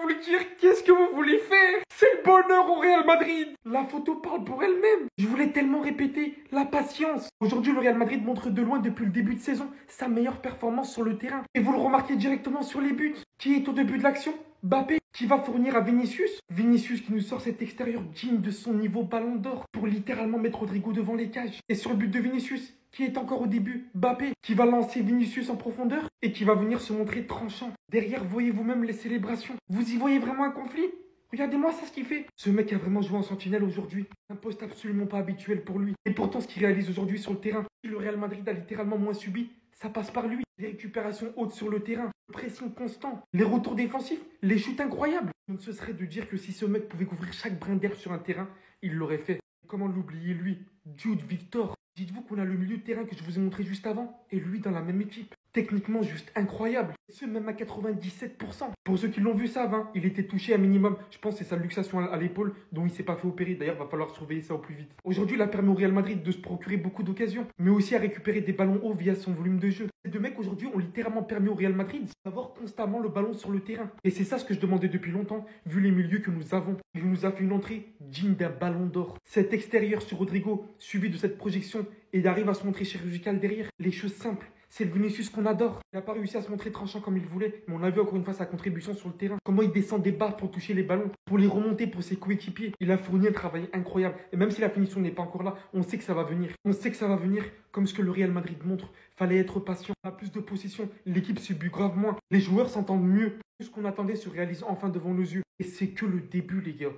vous le dire, qu'est-ce que vous voulez faire? C'est le bonheur au Real Madrid. La photo parle pour elle-même. Je voulais tellement répéter la patience. Aujourd'hui, le Real Madrid montre de loin depuis le début de saison sa meilleure performance sur le terrain. Et vous le remarquez directement sur les buts. Qui est au début de l'action? Mbappé, qui va fournir à Vinicius. Vinicius qui nous sort cet extérieur digne de son niveau ballon d'or pour littéralement mettre Rodrigo devant les cages. Et sur le but de Vinicius, qui est encore au début, Mbappé, qui va lancer Vinicius en profondeur et qui va venir se montrer tranchant. Derrière, voyez vous-même les célébrations. Vous y voyez vraiment un conflit? Regardez-moi ça, ce qu'il fait. Ce mec a vraiment joué en sentinelle aujourd'hui. Un poste absolument pas habituel pour lui. Et pourtant, ce qu'il réalise aujourd'hui sur le terrain, le Real Madrid a littéralement moins subi. Ça passe par lui. Les récupérations hautes sur le terrain, le pressing constant, les retours défensifs, les chutes incroyables. Donc ce serait de dire que si ce mec pouvait couvrir chaque brin d'herbe sur un terrain, il l'aurait fait. Comment l'oublier lui? Jude Victor. Dites-vous qu'on a le milieu de terrain que je vous ai montré juste avant et lui dans la même équipe. Techniquement juste incroyable. Ce même à 97%. Pour ceux qui l'ont vu savent, hein, il était touché à minimum. Je pense que c'est sa luxation à l'épaule dont il s'est pas fait opérer. D'ailleurs, va falloir surveiller ça au plus vite. Aujourd'hui, il a permis au Real Madrid de se procurer beaucoup d'occasions, mais aussi à récupérer des ballons hauts via son volume de jeu. Ces deux mecs aujourd'hui ont littéralement permis au Real Madrid d'avoir constamment le ballon sur le terrain. Et c'est ça ce que je demandais depuis longtemps, vu les milieux que nous avons. Il nous a fait une entrée digne d'un ballon d'or. Cet extérieur sur Rodrigo, suivi de cette projection, et il arrive à se montrer chirurgical derrière. Les choses simples. C'est le Vinicius qu'on adore. Il n'a pas réussi à se montrer tranchant comme il voulait, mais on a vu encore une fois sa contribution sur le terrain. Comment il descend des barres pour toucher les ballons, pour les remonter pour ses coéquipiers. Il a fourni un travail incroyable. Et même si la finition n'est pas encore là, on sait que ça va venir. On sait que ça va venir comme ce que le Real Madrid montre. Fallait être patient. On a plus de possession. L'équipe subit grave moins. Les joueurs s'entendent mieux. Tout ce qu'on attendait se réalise enfin devant nos yeux. Et c'est que le début, les gars.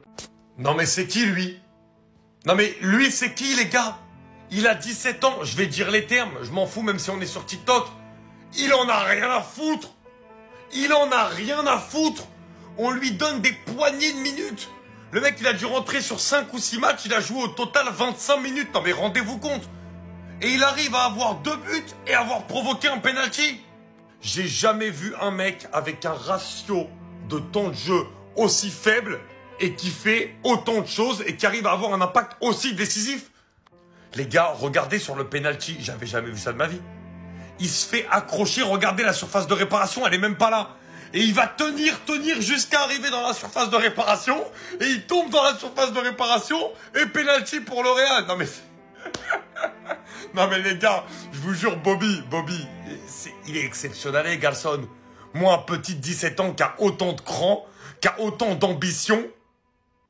Non mais c'est qui lui? Non mais lui c'est qui les gars? Il a 17 ans, je vais dire les termes, je m'en fous même si on est sur TikTok. Il en a rien à foutre. Il en a rien à foutre. On lui donne des poignées de minutes. Le mec il a dû rentrer sur 5 ou 6 matchs, il a joué au total 25 minutes. Non mais rendez-vous compte. Et il arrive à avoir 2 buts et avoir provoqué un penalty. J'ai jamais vu un mec avec un ratio de temps de jeu aussi faible et qui fait autant de choses et qui arrive à avoir un impact aussi décisif. Les gars, regardez sur le penalty, j'avais jamais vu ça de ma vie. Il se fait accrocher, regardez la surface de réparation, elle est même pas là. Et il va tenir jusqu'à arriver dans la surface de réparation. Et il tombe dans la surface de réparation et penalty pour le Real. Non mais... non mais les gars, je vous jure, Bobby, il est exceptionnel les garçons. Moi, un petit de 17 ans qui a autant de cran, qui a autant d'ambition,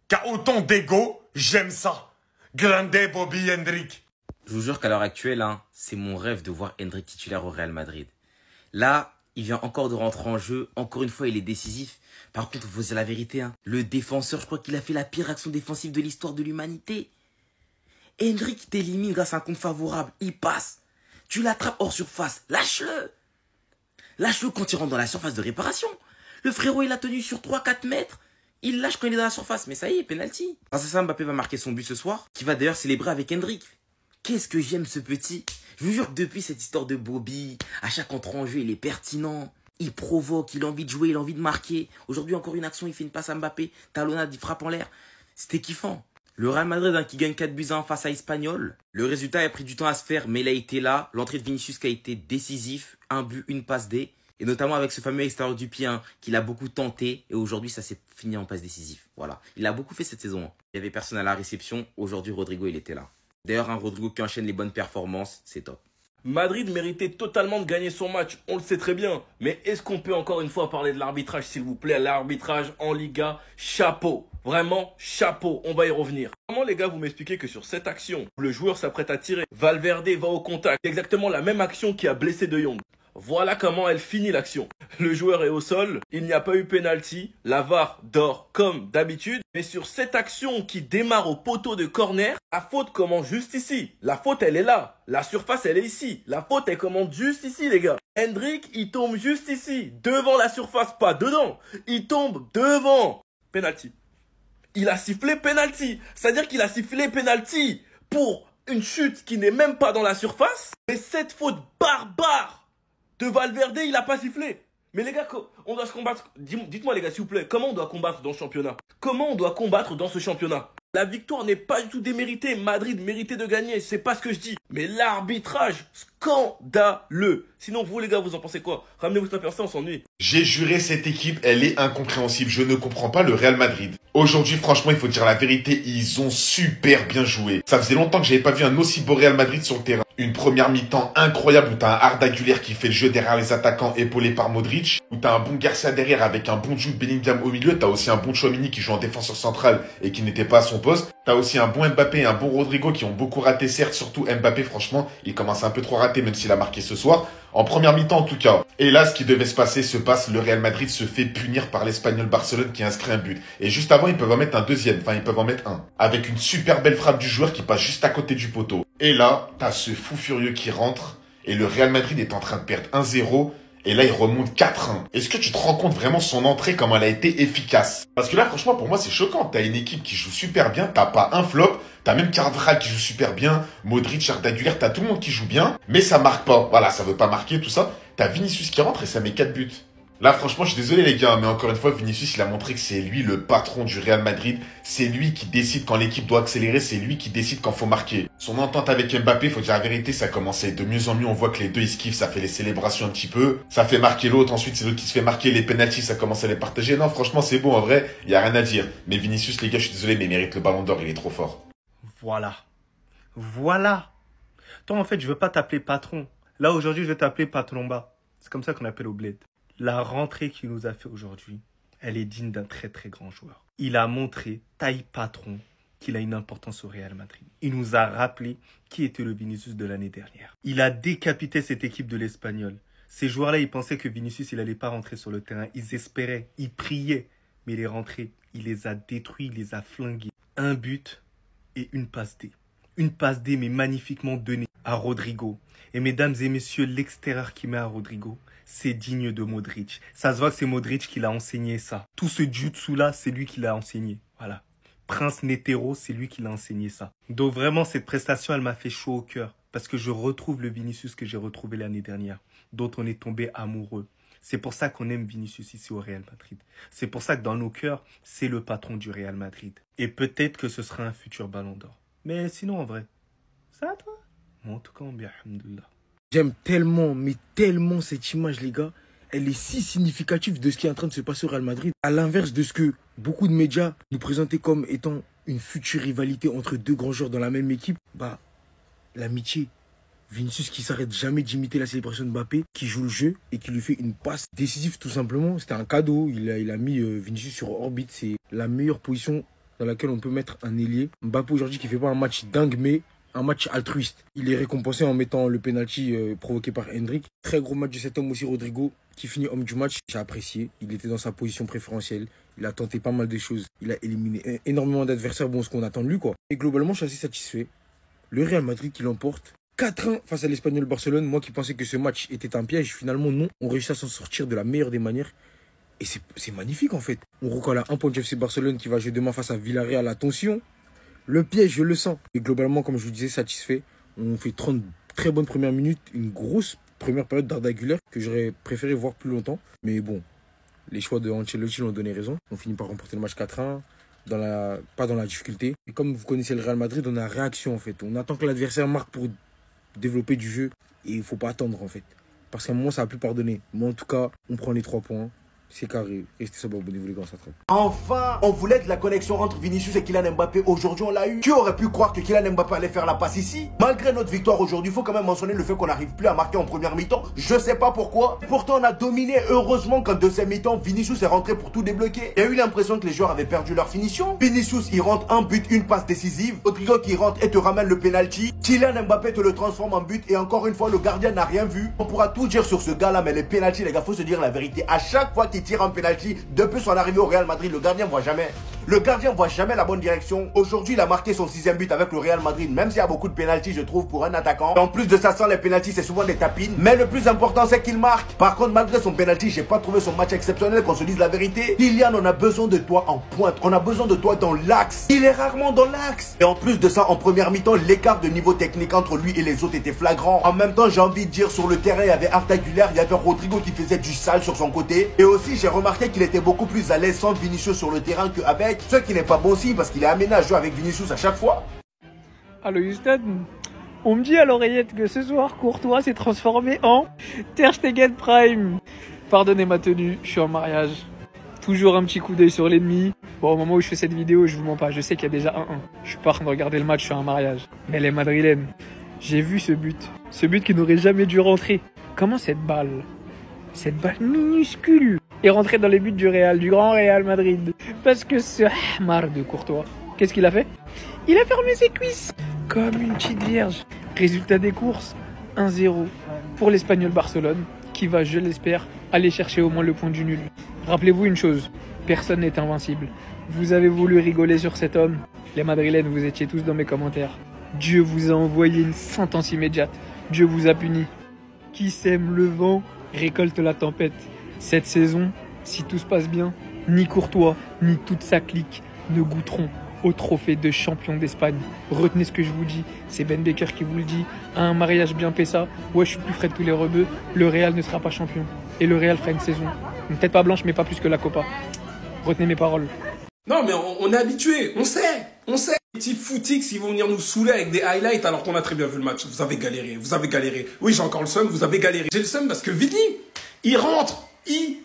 qui a autant d'ego, j'aime ça. Grande Bobby Hendrik. Je vous jure qu'à l'heure actuelle, hein, c'est mon rêve de voir Hendrik titulaire au Real Madrid. Là, il vient encore de rentrer en jeu. Encore une fois, il est décisif. Par contre, il faut dire la vérité. Hein. Le défenseur, je crois qu'il a fait la pire action défensive de l'histoire de l'humanité. Hendrik t'élimine grâce à un compte favorable. Il passe. Tu l'attrapes hors surface. Lâche-le. Lâche-le quand il rentre dans la surface de réparation. Le frérot, il a tenu sur 3-4 mètres. Il lâche quand il est dans la surface. Mais ça y est, penalty. Grâce à ça, Mbappé va marquer son but ce soir. Qui va d'ailleurs célébrer avec Hendrik. Qu'est-ce que j'aime ce petit. Je vous jure que depuis cette histoire de Bobby, à chaque entrée en jeu, il est pertinent. Il provoque, il a envie de jouer, il a envie de marquer. Aujourd'hui, encore une action, il fait une passe à Mbappé. Talonnade, il frappe en l'air. C'était kiffant. Le Real Madrid hein, qui gagne 4 buts à 1 face à Espanyol. Le résultat a pris du temps à se faire, mais il a été là. L'entrée de Vinicius qui a été décisif. Un but, une passe D. Et notamment avec ce fameux extérieur du pied hein, qu'il a beaucoup tenté. Et aujourd'hui, ça s'est fini en passe décisive. Voilà. Il a beaucoup fait cette saison. Hein. Il y avait personne à la réception. Aujourd'hui, Rodrigo, il était là. D'ailleurs, un Rodrigo qui enchaîne les bonnes performances, c'est top. Madrid méritait totalement de gagner son match, on le sait très bien. Mais est-ce qu'on peut encore une fois parler de l'arbitrage, s'il vous plaît? L'arbitrage en Liga, chapeau. Vraiment, chapeau. On va y revenir. Comment les gars, vous m'expliquez que sur cette action, le joueur s'apprête à tirer, Valverde va au contact. C'est exactement la même action qui a blessé De Jong. Voilà comment elle finit l'action. Le joueur est au sol, il n'y a pas eu penalty, la VAR dort comme d'habitude. Mais sur cette action qui démarre au poteau de corner, la faute commence juste ici. La faute elle est là, la surface elle est ici. La faute elle commence juste ici les gars. Hendrik il tombe juste ici, devant la surface, pas dedans. Il tombe devant. Penalty. Il a sifflé penalty. C'est-à-dire qu'il a sifflé penalty pour une chute qui n'est même pas dans la surface. Mais cette faute barbare de Valverde, il a pas sifflé. Mais les gars, on doit se combattre. Dites-moi les gars, s'il vous plaît, comment on doit combattre dans ce championnat? Comment on doit combattre dans ce championnat? La victoire n'est pas du tout déméritée. Madrid méritait de gagner. C'est pas ce que je dis. Mais l'arbitrage, scandaleux. Sinon, vous les gars, vous en pensez quoi? Ramenez-vous cette personne, on s'ennuie. J'ai juré, cette équipe, elle est incompréhensible. Je ne comprends pas le Real Madrid. Aujourd'hui, franchement, il faut dire la vérité, ils ont super bien joué. Ça faisait longtemps que j'avais pas vu un aussi beau Real Madrid sur le terrain. Une première mi-temps incroyable où t'as un Arda Güler qui fait le jeu derrière les attaquants épaulé par Modric. Où t'as un bon Garcia derrière avec un bon Jude Bellingham au milieu. T'as aussi un bon Tchouaméni qui joue en défenseur central et qui n'était pas à son poste. T'as aussi un bon Mbappé et un bon Rodrigo qui ont beaucoup raté, certes, surtout Mbappé, franchement, il commence un peu trop raté même s'il a marqué ce soir. En première mi-temps en tout cas. Et là, ce qui devait se passer se passe. Le Real Madrid se fait punir par l'Espagnol Barcelone qui inscrit un but. Et juste avant, ils peuvent en mettre un deuxième. Enfin, ils peuvent en mettre un. Avec une super belle frappe du joueur qui passe juste à côté du poteau. Et là, t'as ce fou furieux qui rentre. Et le Real Madrid est en train de perdre 1-0. Et là, il remonte 4-1. Est-ce que tu te rends compte vraiment son entrée, comment elle a été efficace? Parce que là, franchement, pour moi, c'est choquant. T'as une équipe qui joue super bien. T'as pas un flop. T'as même Carvajal qui joue super bien. Modric, Arda Güler, t'as tout le monde qui joue bien. Mais ça marque pas. Voilà, ça veut pas marquer, tout ça. T'as Vinicius qui rentre et ça met 4 buts. Là, franchement, je suis désolé les gars, mais encore une fois, Vinicius, il a montré que c'est lui le patron du Real Madrid. C'est lui qui décide quand l'équipe doit accélérer, c'est lui qui décide quand faut marquer. Son entente avec Mbappé, faut dire la vérité, ça commence à être de mieux en mieux. On voit que les deux, ils se kiffent, ça fait les célébrations un petit peu. Ça fait marquer l'autre, ensuite c'est l'autre qui se fait marquer. Les penalties, ça commence à les partager. Non, franchement, c'est beau, en vrai, il y a rien à dire. Mais Vinicius, les gars, je suis désolé, mais il mérite le ballon d'or, il est trop fort. Voilà. Voilà. Toi, en fait, je veux pas t'appeler patron. Là, aujourd'hui, je vais t'appeler Patromba. C'est comme ça qu'on appelle au bled. La rentrée qu'il nous a fait aujourd'hui, elle est digne d'un très très grand joueur. Il a montré, taille patron, qu'il a une importance au Real Madrid. Il nous a rappelé qui était le Vinicius de l'année dernière. Il a décapité cette équipe de l'Espagnol. Ces joueurs-là, ils pensaient que Vinicius, il allait pas rentrer sur le terrain. Ils espéraient, ils priaient. Mais il est rentré. Il les a détruits, il les a flingués. Un but et une passe D. Une passe D, mais magnifiquement donnée à Rodrigo. Et mesdames et messieurs, l'extérieur qu'il met à Rodrigo, c'est digne de Modric. Ça se voit que c'est Modric qui l'a enseigné ça. Tout ce jutsu-là, c'est lui qui l'a enseigné. Voilà. Prince Netero, c'est lui qui l'a enseigné ça. Donc vraiment, cette prestation, elle m'a fait chaud au cœur. Parce que je retrouve le Vinicius que j'ai retrouvé l'année dernière. Dont on est tombé amoureux. C'est pour ça qu'on aime Vinicius ici au Real Madrid. C'est pour ça que dans nos cœurs, c'est le patron du Real Madrid. Et peut-être que ce sera un futur ballon d'or. Mais sinon, en vrai, ça va toi? Moi, en tout cas, bien, alhamdoulilah. J'aime tellement, mais tellement cette image, les gars. Elle est si significative de ce qui est en train de se passer au Real Madrid. À l'inverse de ce que beaucoup de médias nous présentaient comme étant une future rivalité entre deux grands joueurs dans la même équipe. Bah, l'amitié. Vinicius qui s'arrête jamais d'imiter la célébration de Mbappé, qui joue le jeu et qui lui fait une passe décisive tout simplement. C'était un cadeau. Il a mis Vinicius sur orbite. C'est la meilleure position dans laquelle on peut mettre un ailier. Mbappé aujourd'hui qui fait pas un match dingue, mais un match altruiste. Il est récompensé en mettant le penalty provoqué par Hendrik. Très gros match de cet homme aussi, Rodrigo, qui finit homme du match. J'ai apprécié. Il était dans sa position préférentielle. Il a tenté pas mal de choses. Il a éliminé énormément d'adversaires. Bon, ce qu'on attend de lui, quoi. Et globalement, je suis assez satisfait. Le Real Madrid qui l'emporte 4-1 face à l'Espagnol Barcelone. Moi qui pensais que ce match était un piège, finalement, non. On réussit à s'en sortir de la meilleure des manières. Et c'est magnifique, en fait. On recolle à un point de FC Barcelone qui va jouer demain face à Villarreal. Attention. Le piège, je le sens. Et globalement, comme je vous disais, satisfait. On fait 30 très bonnes premières minutes. Une grosse première période d'Arda Güler que j'aurais préféré voir plus longtemps. Mais bon, les choix de Ancelotti l'ont donné raison. On finit par remporter le match 4-1. Pas dans la difficulté. Et comme vous connaissez le Real Madrid, on a réaction en fait. On attend que l'adversaire marque pour développer du jeu. Et il ne faut pas attendre en fait. Parce qu'à un moment, ça n'a plus pardonné. Mais en tout cas, on prend les 3 points. C'est carré. Restez sobre, abonnez-vous les gars, ça traite. Enfin, on voulait de la connexion entre Vinicius et Kylian Mbappé. Aujourd'hui, on l'a eu. Qui aurait pu croire que Kylian Mbappé allait faire la passe ici? Malgré notre victoire aujourd'hui, il faut quand même mentionner le fait qu'on n'arrive plus à marquer en première mi-temps. Je sais pas pourquoi. Pourtant, on a dominé. Heureusement qu'en deuxième mi-temps, Vinicius est rentré pour tout débloquer. Il y a eu l'impression que les joueurs avaient perdu leur finition. Vinicius, il rentre un but, une passe décisive. Rodrigo qui rentre et te ramène le penalty. Kylian Mbappé te le transforme en but. Et encore une fois, le gardien n'a rien vu. On pourra tout dire sur ce gars-là, mais les penalty, les gars, faut se dire la vérité. À chaque fois qu'il tire un penalty, depuis son arrivée au Real Madrid, le gardien voit jamais. Le gardien voit jamais la bonne direction. Aujourd'hui, il a marqué son 6e but avec le Real Madrid, même s'il y a beaucoup de pénaltys, je trouve, pour un attaquant. En plus de ça, sans les pénaltys, c'est souvent des tapines. Mais le plus important, c'est qu'il marque. Par contre, malgré son pénalty, j'ai pas trouvé son match exceptionnel, qu'on se dise la vérité. Kylian, on a besoin de toi en pointe. On a besoin de toi dans l'axe. Il est rarement dans l'axe. Et en plus de ça, en première mi-temps, l'écart de niveau technique entre lui et les autres était flagrant. En même temps, j'ai envie de dire, sur le terrain, il y avait Arda Güler, il y avait Rodrigo qui faisait du sale sur son côté. Et aussi, j'ai remarqué qu'il était beaucoup plus à l'aise sans Vinicius sur le terrain qu'avec. mec. Ce qui n'est pas bon aussi parce qu'il est amené à jouer avec Vinicius à chaque fois. Allô Houston, on me dit à l'oreillette que ce soir Courtois s'est transformé en Ter Stegen Prime. Pardonnez ma tenue, je suis en mariage. Toujours un petit coup d'œil sur l'ennemi. Bon, au moment où je fais cette vidéo, je vous mens pas, je sais qu'il y a déjà 1-1. Je suis pas en train de regarder le match, je suis en mariage. Mais les Madrilènes, j'ai vu ce but qui n'aurait jamais dû rentrer. Comment cette balle minuscule, est rentrée dans les buts du Real, du grand Real Madrid? Parce que ce Hamar de Courtois, qu'est-ce qu'il a fait? Il a fermé ses cuisses comme une petite vierge. Résultat des courses, 1-0 pour l'Espagnol Barcelone, qui va, je l'espère, aller chercher au moins le point du nul. Rappelez-vous une chose, personne n'est invincible. Vous avez voulu rigoler sur cet homme. Les Madrilènes, vous étiez tous dans mes commentaires. Dieu vous a envoyé une sentence immédiate. Dieu vous a puni. Qui sème le vent récolte la tempête. Cette saison, si tout se passe bien, ni Courtois, ni toute sa clique ne goûteront au trophée de champion d'Espagne. Retenez ce que je vous dis, c'est Ben Baker qui vous le dit. À un mariage bien pessa, ouais je suis plus frais de tous les rebeux, le Real ne sera pas champion. Et le Real fera une saison, peut-être pas blanche mais pas plus que la Copa. Retenez mes paroles. Non, mais on est habitué, on sait. Les petits footix, ils vont venir nous saouler avec des highlights alors qu'on a très bien vu le match. Vous avez galéré. Oui, j'ai encore le seum, vous avez galéré. J'ai le seum parce que Vini, il rentre, il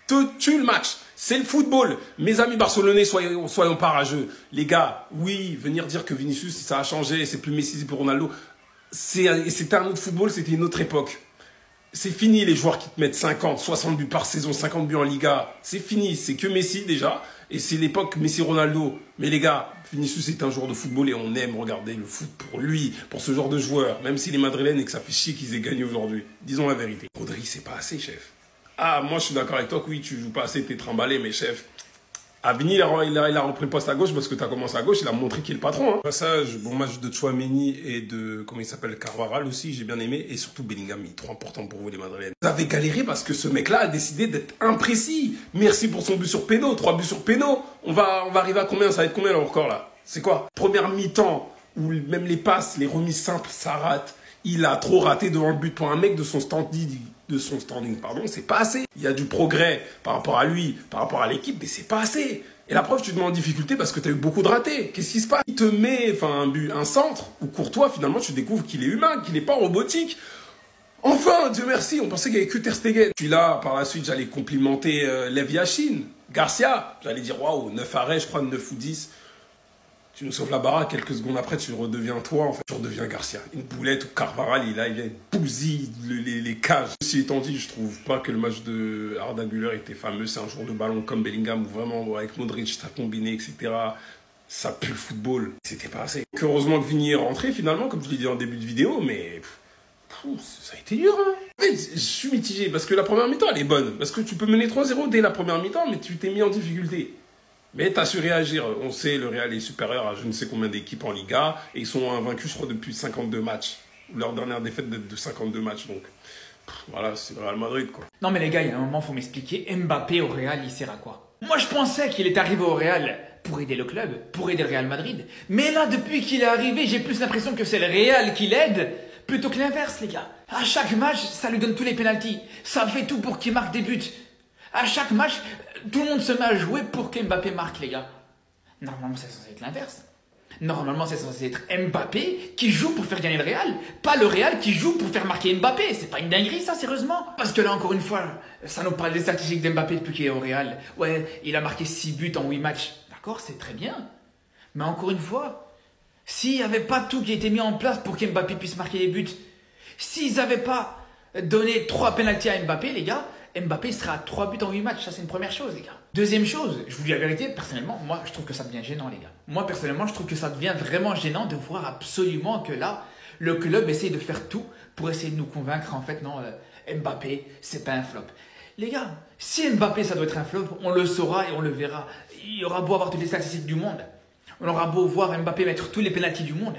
te tue le match. C'est le football. Mes amis barcelonais, soyons pas rageux. Les gars, oui, venir dire que Vinicius, ça a changé, c'est plus Messi, c'est plus Ronaldo. C'était un autre football, c'était une autre époque. C'est fini les joueurs qui te mettent 50, 60 buts par saison, 50 buts en Liga. C'est fini, c'est que Messi déjà. Et c'est l'époque Messi-Ronaldo. Mais les gars, Vinicius est un joueur de football et on aime regarder le foot pour lui, pour ce genre de joueur. Même s'il est madrilène et que ça fait chier qu'ils aient gagné aujourd'hui. Disons la vérité. Rodri, c'est pas assez, chef. Ah, moi je suis d'accord avec toi que oui, tu joues pas assez, t'es trimballé, mais chef. Ah, Vini, il a repris le poste à gauche parce que tu as commencé à gauche, il a montré qu'il est le patron. Hein. Passage, bon match de Tchouaméni et de, comment il s'appelle, Carvajal aussi, j'ai bien aimé. Et surtout Bellingham, il est trop important pour vous les Madrilènes. Vous avez galéré parce que ce mec-là a décidé d'être imprécis. Merci pour son but sur péno, 3 buts sur péno. On va arriver à combien? Ça va être combien là encore là? C'est quoi? Première mi-temps, où même les passes, les remises simples, ça rate. Il a trop raté devant le but pour un mec de son standing, c'est pas assez. Il y a du progrès par rapport à lui, par rapport à l'équipe, mais c'est pas assez. Et la preuve, tu te mets en difficulté parce que tu as eu beaucoup de ratés. Qu'est-ce qui se passe? Il te met un centre où Courtois, finalement, tu découvres qu'il est humain, qu'il n'est pas robotique. Enfin, Dieu merci, on pensait qu'il n'y avait que Ter Stegen. Puis là, par la suite, j'allais complimenter Lev Yashin, Garcia. J'allais dire, waouh, 9 arrêts, je crois, 9 ou 10. Tu nous sauves la baraque, quelques secondes après, tu redeviens toi, en fait, tu redeviens Garcia. Une boulette ou Carvajal, il bousille les cages. Ceci étant dit, je trouve pas que le match de Arda Güler était fameux. C'est un joueur de ballon comme Bellingham, où vraiment, avec Modric, ça combiné, etc. Ça pue le football. C'était pas assez. Heureusement que Vini est rentré, finalement, comme je l'ai dit en début de vidéo, mais ça a été dur, hein. En fait, je suis mitigé, parce que la première mi-temps, elle est bonne. Parce que tu peux mener 3-0 dès la première mi-temps, mais tu t'es mis en difficulté. Mais tu as su réagir. On sait, le Real est supérieur à je ne sais combien d'équipes en Liga. Et ils sont invaincus, je crois, depuis 52 matchs. Leur dernière défaite date de 52 matchs. Donc, voilà, c'est le Real Madrid, quoi. Non, mais les gars, il y a un moment, il faut m'expliquer. Mbappé au Real, il sert à quoi? Moi, je pensais qu'il est arrivé au Real pour aider le club, pour aider le Real Madrid. Mais là, depuis qu'il est arrivé, j'ai plus l'impression que c'est le Real qui l'aide plutôt que l'inverse, les gars. À chaque match, ça lui donne tous les pénaltys. Ça fait tout pour qu'il marque des buts. À chaque match, tout le monde se met à jouer pour qu'Mbappé marque, les gars. Normalement, c'est censé être l'inverse. Normalement, c'est censé être Mbappé qui joue pour faire gagner le Real. Pas le Real qui joue pour faire marquer Mbappé. C'est pas une dinguerie, ça, sérieusement. Parce que là, encore une fois, ça nous parle des statistiques d'Mbappé depuis qu'il est au Real. Ouais, il a marqué 6 buts en 8 matchs. D'accord, c'est très bien. Mais encore une fois, s'il n'y avait pas tout qui a été mis en place pour qu'Mbappé puisse marquer des buts, s'ils n'avaient pas donné 3 pénaltys à Mbappé, les gars, Mbappé sera à 3 buts en 8 matchs, ça c'est une première chose, les gars. Deuxième chose, je vous dis la vérité, personnellement, moi je trouve que ça devient gênant, les gars. Moi personnellement, je trouve que ça devient vraiment gênant de voir absolument que là, le club essaie de faire tout pour essayer de nous convaincre, en fait, non, Mbappé, c'est pas un flop. Les gars, si Mbappé ça doit être un flop, on le saura et on le verra. Il aura beau avoir toutes les statistiques du monde, on aura beau voir Mbappé mettre tous les pénaltys du monde.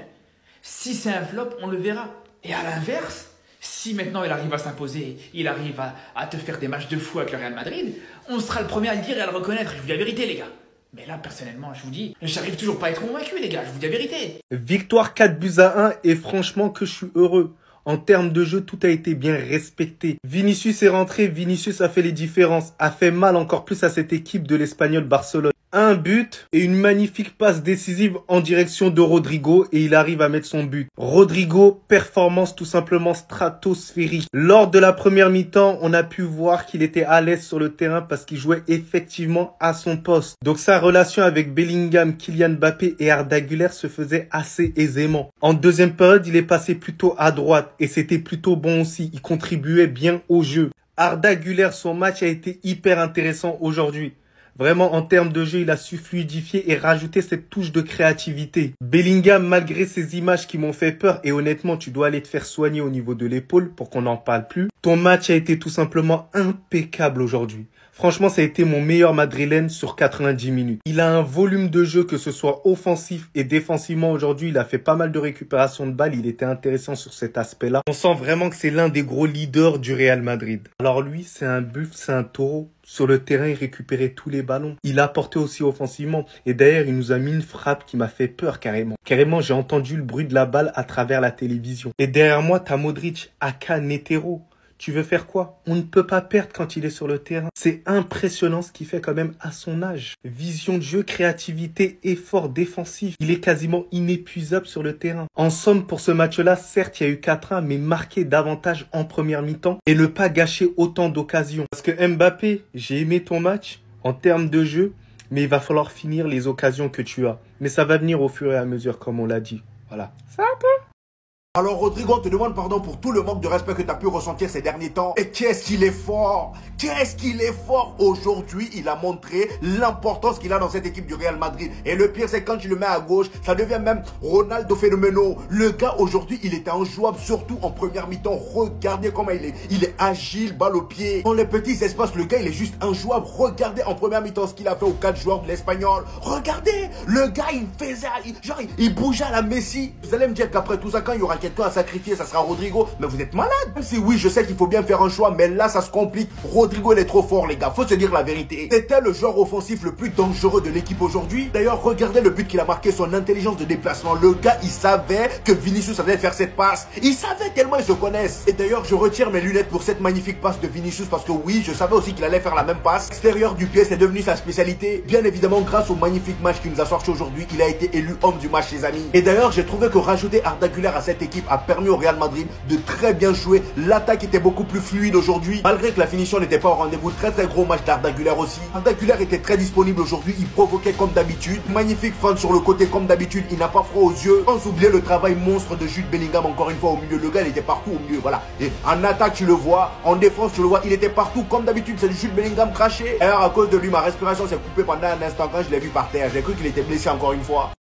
Si c'est un flop, on le verra. Et à l'inverse, si maintenant il arrive à s'imposer, il arrive à te faire des matchs de fou avec le Real Madrid, on sera le premier à le dire et à le reconnaître. Je vous dis la vérité, les gars. Mais là, personnellement, je vous dis, j'arrive toujours pas à être convaincu, les gars. Je vous dis la vérité. Victoire 4-1 et franchement que je suis heureux. En termes de jeu, tout a été bien respecté. Vinicius est rentré, Vinicius a fait les différences, a fait mal encore plus à cette équipe de l'Espagnol Barcelone. un but et une magnifique passe décisive en direction de Rodrigo et il arrive à mettre son but. Rodrigo, performance tout simplement stratosphérique. Lors de la première mi-temps, on a pu voir qu'il était à l'aise sur le terrain parce qu'il jouait effectivement à son poste. Donc sa relation avec Bellingham, Kylian Mbappé et Arda Güler se faisait assez aisément. En deuxième période, il est passé plutôt à droite et c'était plutôt bon aussi. Il contribuait bien au jeu. Arda Güler, son match a été hyper intéressant aujourd'hui. Vraiment, en termes de jeu, il a su fluidifier et rajouter cette touche de créativité. Bellingham, malgré ces images qui m'ont fait peur, et honnêtement, tu dois aller te faire soigner au niveau de l'épaule pour qu'on n'en parle plus. Ton match a été tout simplement impeccable aujourd'hui. Franchement, ça a été mon meilleur madrilène sur 90 minutes. Il a un volume de jeu, que ce soit offensif et défensivement aujourd'hui. Il a fait pas mal de récupération de balles. Il était intéressant sur cet aspect-là. On sent vraiment que c'est l'un des gros leaders du Real Madrid. Alors lui, c'est un buffle, c'est un taureau. Sur le terrain, il récupérait tous les ballons. Il a apporté aussi offensivement. Et d'ailleurs, il nous a mis une frappe qui m'a fait peur carrément. Carrément, j'ai entendu le bruit de la balle à travers la télévision. Et derrière moi, t'as Modric, aka Netero. Tu veux faire quoi? On ne peut pas perdre quand il est sur le terrain. C'est impressionnant ce qu'il fait quand même à son âge. Vision de jeu, créativité, effort défensif. Il est quasiment inépuisable sur le terrain. En somme, pour ce match-là, certes, il y a eu 4-1, mais marquer davantage en première mi-temps et ne pas gâcher autant d'occasions. Parce que Mbappé, j'ai aimé ton match en termes de jeu, mais il va falloir finir les occasions que tu as. Mais ça va venir au fur et à mesure, comme on l'a dit. Voilà. Ça va? Alors Rodrigo, on te demande pardon pour tout le manque de respect que tu as pu ressentir ces derniers temps. Et qu'est-ce qu'il est fort! Qu'est-ce qu'il est fort! Aujourd'hui, il a montré l'importance qu'il a dans cette équipe du Real Madrid. Et le pire, c'est quand tu le mets à gauche, ça devient même Ronaldo Phénoméno. Le gars, aujourd'hui, il était injouable, surtout en première mi-temps. Regardez comment il est. Il est agile, balle au pied. Dans les petits espaces, le gars, il est juste injouable. Regardez en première mi-temps ce qu'il a fait aux 4 joueurs de l'Espagnol. Regardez! Le gars, il faisait... il bougeait à la Messi. Vous allez me dire qu'après tout ça, quand il y aura quelqu'un à sacrifier, ça sera Rodrigo. Mais vous êtes malade. Même si oui, je sais qu'il faut bien faire un choix, mais là, ça se complique. Rodrigo, il est trop fort, les gars. Faut se dire la vérité. C'était le joueur offensif le plus dangereux de l'équipe aujourd'hui. D'ailleurs, regardez le but qu'il a marqué, son intelligence de déplacement. Le gars, il savait que Vinicius allait faire cette passe. Il savait tellement ils se connaissent. Et d'ailleurs, je retire mes lunettes pour cette magnifique passe de Vinicius parce que oui, je savais aussi qu'il allait faire la même passe. Extérieur du pied, c'est devenu sa spécialité. Bien évidemment, grâce au magnifique match qu'il nous a sorti aujourd'hui, il a été élu homme du match, les amis. Et d'ailleurs, j'ai trouvé que rajouter Arda Güler à cette équipe a permis au Real Madrid de très bien jouer. L'attaque était beaucoup plus fluide aujourd'hui. Malgré que la finition n'était pas au rendez-vous, très gros match d'Arda Güler aussi. Arda Güler était très disponible aujourd'hui. Il provoquait comme d'habitude. Magnifique fin sur le côté comme d'habitude. Il n'a pas froid aux yeux. Sans oublier le travail monstre de Jude Bellingham encore une fois au milieu. Le gars, il était partout au milieu. Voilà. Et en attaque, tu le vois. En défense, tu le vois. Il était partout comme d'habitude. C'est du Jude Bellingham craché. D'ailleurs, à cause de lui, ma respiration s'est coupée pendant un instant quand je l'ai vu par terre. J'ai cru qu'il était blessé encore une fois.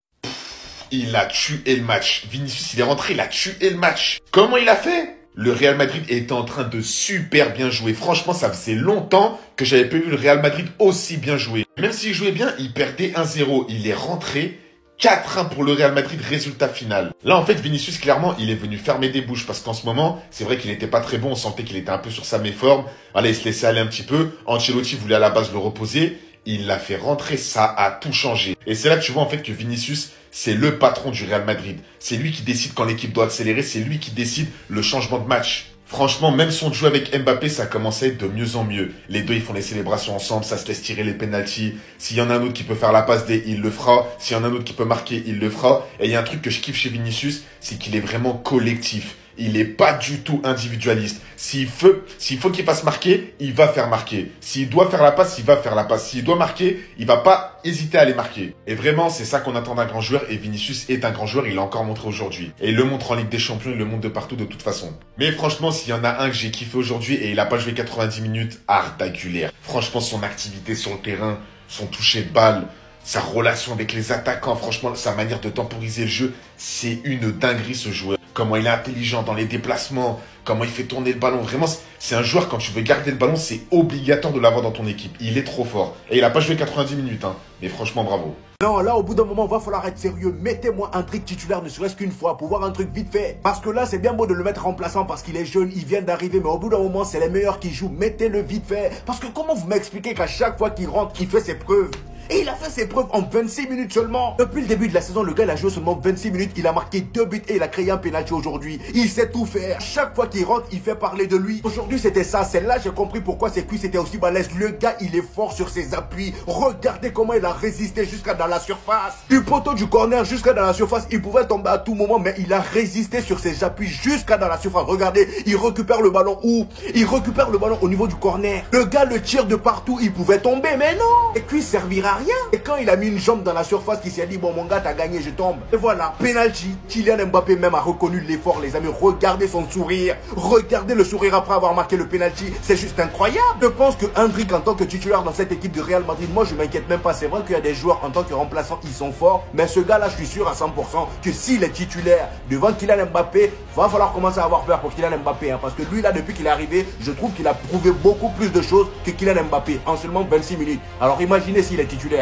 Il a tué le match. Vinicius, il est rentré, il a tué le match. Comment il a fait? Le Real Madrid était en train de super bien jouer. Franchement, ça faisait longtemps que j'avais pas vu le Real Madrid aussi bien jouer. Même s'il jouait bien, il perdait 1-0. Il est rentré 4-1 pour le Real Madrid, résultat final. Là, en fait, Vinicius, clairement, il est venu fermer des bouches parce qu'en ce moment, c'est vrai qu'il n'était pas très bon. On sentait qu'il était un peu sur sa méforme. Allez, il se laissait aller un petit peu. Ancelotti voulait à la base le reposer. Il l'a fait rentrer, ça a tout changé. Et c'est là que tu vois en fait que Vinicius, c'est le patron du Real Madrid. C'est lui qui décide quand l'équipe doit accélérer, c'est lui qui décide le changement de match. Franchement, même son jeu avec Mbappé, ça commençait de mieux en mieux. Les deux, ils font les célébrations ensemble, ça se laisse tirer les pénaltys. S'il y en a un autre qui peut faire la passe D, il le fera. S'il y en a un autre qui peut marquer, il le fera. Et il y a un truc que je kiffe chez Vinicius, c'est qu'il est vraiment collectif. Il n'est pas du tout individualiste. S'il faut qu'il fasse marquer, il va faire marquer. S'il doit faire la passe, il va faire la passe. S'il doit marquer, il va pas hésiter à les marquer. Et vraiment, c'est ça qu'on attend d'un grand joueur. Et Vinicius est un grand joueur, il l'a encore montré aujourd'hui. Et il le montre en Ligue des Champions, il le montre de partout de toute façon. Mais franchement, s'il y en a un que j'ai kiffé aujourd'hui et il n'a pas joué 90 minutes, Arda Güler. Franchement, son activité sur le terrain, son toucher de balle, sa relation avec les attaquants, franchement, sa manière de temporiser le jeu, c'est une dinguerie ce joueur. Comment il est intelligent dans les déplacements, comment il fait tourner le ballon. Vraiment, c'est un joueur, quand tu veux garder le ballon, c'est obligatoire de l'avoir dans ton équipe. Il est trop fort. Et il n'a pas joué 90 minutes, hein. Mais franchement, bravo. Non, là, au bout d'un moment, va falloir être sérieux. Mettez-moi un truc titulaire, ne serait-ce qu'une fois, pour voir un truc vite fait. Parce que là, c'est bien beau de le mettre remplaçant parce qu'il est jeune, il vient d'arriver. Mais au bout d'un moment, c'est les meilleurs qui jouent. Mettez-le vite fait. Parce que comment vous m'expliquez qu'à chaque fois qu'il rentre, il fait ses preuves? Et il a fait ses preuves en 26 minutes seulement. Depuis le début de la saison, le gars il a joué seulement 26 minutes. Il a marqué 2 buts et il a créé un penalty aujourd'hui. Il sait tout faire. Chaque fois qu'il rentre, il fait parler de lui. Aujourd'hui, c'était ça. Celle-là, j'ai compris pourquoi ses cuisses étaient aussi balèzes. Le gars, il est fort sur ses appuis. Regardez comment il a résisté jusqu'à dans la surface. Du poteau du corner jusqu'à dans la surface. Il pouvait tomber à tout moment, mais il a résisté sur ses appuis jusqu'à dans la surface. Regardez, il récupère le ballon où? Il récupère le ballon au niveau du corner. Le gars le tire de partout. Il pouvait tomber, mais non. Et cuisses servira à rien. Et quand il a mis une jambe dans la surface, il s'est dit, bon, mon gars, t'as gagné, je tombe. Et voilà, penalty. Kylian Mbappé même a reconnu l'effort, les amis. Regardez son sourire. Regardez le sourire après avoir marqué le penalty. C'est juste incroyable. Je pense que Endrick, en tant que titulaire dans cette équipe de Real Madrid, moi, je m'inquiète même pas. C'est vrai qu'il y a des joueurs en tant que remplaçants, ils sont forts. Mais ce gars-là, je suis sûr à 100% que s'il est titulaire devant Kylian Mbappé, va falloir commencer à avoir peur pour Kylian Mbappé. Hein, parce que lui, là, depuis qu'il est arrivé, je trouve qu'il a prouvé beaucoup plus de choses que Kylian Mbappé en seulement 26 minutes. Alors imaginez s'il est titulaire.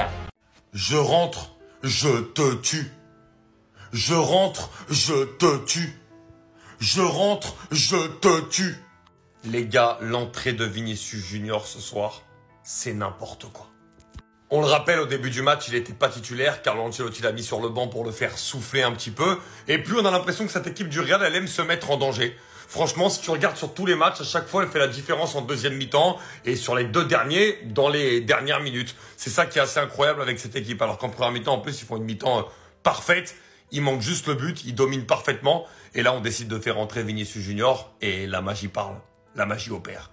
Je rentre, je te tue. Je rentre, je te tue. Je rentre, je te tue. Les gars, l'entrée de Vinicius Junior ce soir, c'est n'importe quoi. On le rappelle, au début du match, il n'était pas titulaire. Carlo Ancelotti l'a mis sur le banc pour le faire souffler un petit peu. Et plus on a l'impression que cette équipe du Real, elle aime se mettre en danger. Franchement, si tu regardes sur tous les matchs, à chaque fois, elle fait la différence en deuxième mi-temps et sur les deux derniers, dans les dernières minutes. C'est ça qui est assez incroyable avec cette équipe. Alors qu'en première mi-temps, en plus, ils font une mi-temps parfaite. Il manque juste le but, ils dominent parfaitement. Et là, on décide de faire entrer Vinicius Junior et la magie parle. La magie opère.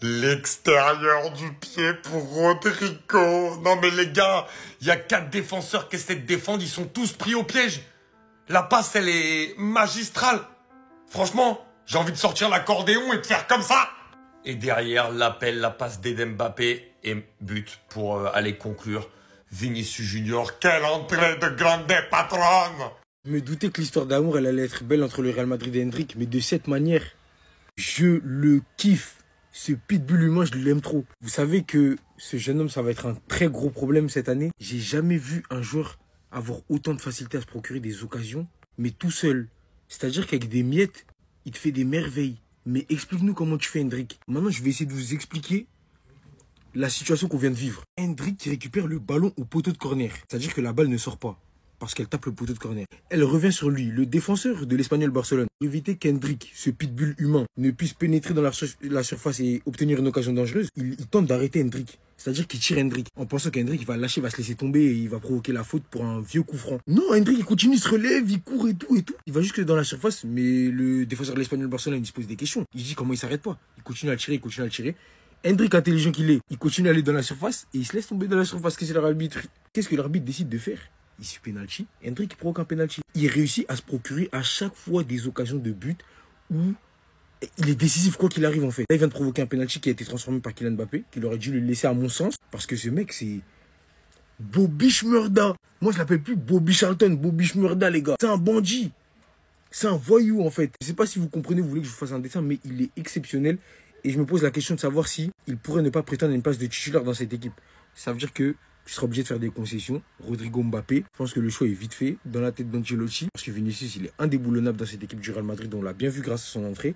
L'extérieur du pied pour Rodrigo. Non mais les gars, il y a 4 défenseurs qui essaient de défendre, ils sont tous pris au piège. La passe, elle est magistrale. Franchement, j'ai envie de sortir l'accordéon et de faire comme ça. Et derrière, l'appel, la passe d'Eden Mbappé et but pour aller conclure. Vinicius Junior, quelle entrée de grande patronne. Je me doutais que l'histoire d'amour, elle allait être belle entre le Real Madrid et Endrick, mais de cette manière, je le kiffe. Ce pitbull humain, je l'aime trop. Vous savez que ce jeune homme, ça va être un très gros problème cette année. J'ai jamais vu un joueur avoir autant de facilité à se procurer des occasions, mais tout seul. C'est-à-dire qu'avec des miettes, il te fait des merveilles. Mais explique-nous comment tu fais, Endrick. Maintenant, je vais essayer de vous expliquer la situation qu'on vient de vivre. Endrick qui récupère le ballon au poteau de corner. C'est-à-dire que la balle ne sort pas. Parce qu'elle tape le poteau de corner. Elle revient sur lui, le défenseur de l'Espagnol Barcelone. Pour éviter qu'Endrick, ce pitbull humain, ne puisse pénétrer dans la surface et obtenir une occasion dangereuse, il tente d'arrêter Endrick. C'est-à-dire qu'il tire Endrick, en pensant qu'Endrick va lâcher, va se laisser tomber et il va provoquer la faute pour un vieux coup franc. Non, Endrick, il continue, il se relève, il court et tout et tout. Il va jusque dans la surface, mais le défenseur de l'Espagnol Barcelone, il se pose des questions. Il dit comment il s'arrête pas. Il continue à le tirer, il continue à le tirer. Endrick, intelligent qu'il est, il continue à aller dans la surface et il se laisse tomber dans la surface. Qu'est-ce que l'arbitre décide de faire? Il suit penalty. Endrick provoque un penalty. Il réussit à se procurer à chaque fois des occasions de but où il est décisif quoi qu'il arrive en fait. Là, il vient de provoquer un penalty qui a été transformé par Kylian Mbappé, qu'il aurait dû le laisser à mon sens, parce que ce mec c'est Bobby Shmurda. Moi je l'appelle plus Bobby Charlton, Bobby Shmurda les gars. C'est un bandit. C'est un voyou en fait. Je sais pas si vous comprenez, vous voulez que je vous fasse un dessin, mais il est exceptionnel. Et je me pose la question de savoir si il pourrait ne pas prétendre à une place de titulaire dans cette équipe. Ça veut dire que je serai obligé de faire des concessions. Rodrigo Mbappé, je pense que le choix est vite fait dans la tête d'Ancelotti. Parce que Vinicius, il est indéboulonnable dans cette équipe du Real Madrid. On l'a bien vu grâce à son entrée.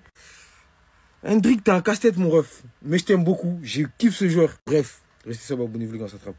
Endrick, t'as un casse-tête, mon ref. Mais je t'aime beaucoup. Je kiffe ce joueur. Bref, restez ça, abonnez-vous les gars, ça trappe.